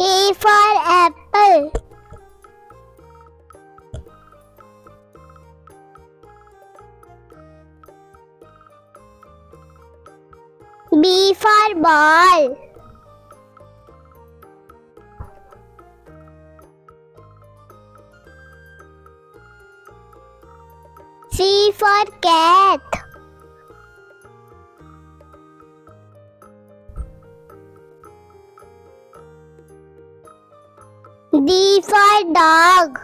A for apple. B for ball. C for cat. D for dog.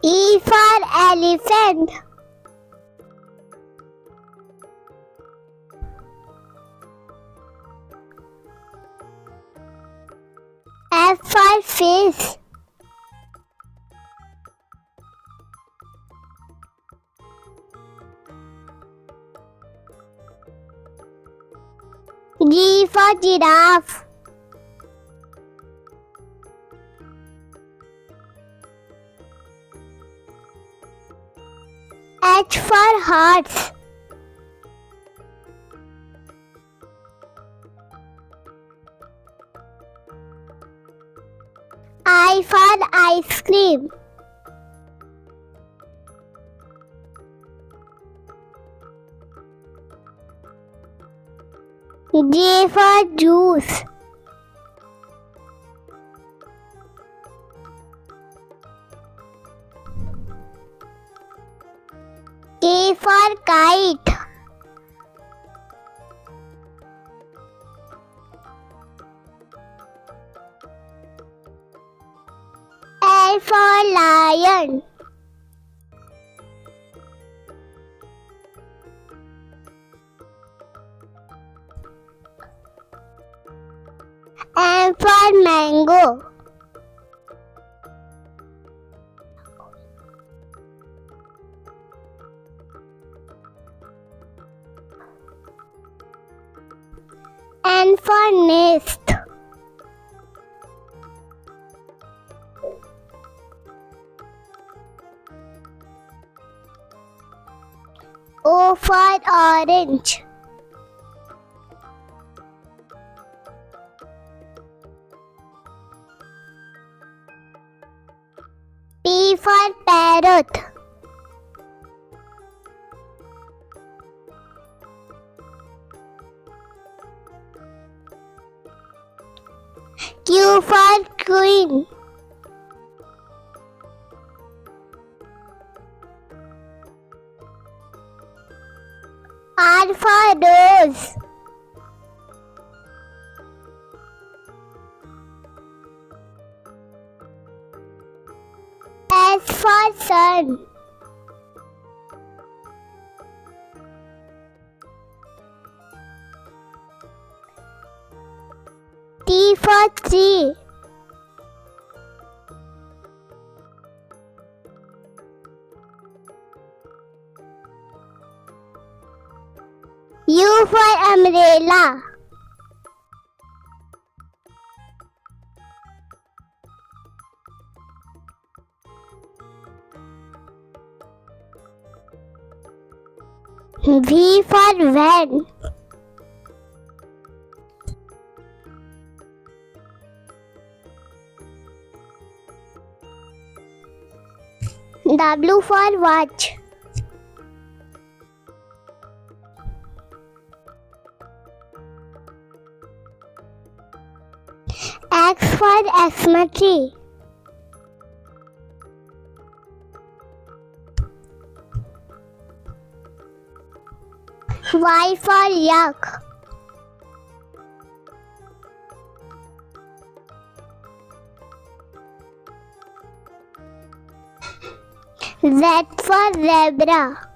E for elephant. F for fish. G for giraffe. H for horse. I for ice cream. J for juice. K for kite. L for lion. M for mango. N for nest. O for orange. P for parrot. Q for queen. R for rose. S for sun. T for tree. U for umbrella. V for van. W for watch. X for Xmas tree. Y for yak. Z for zebra.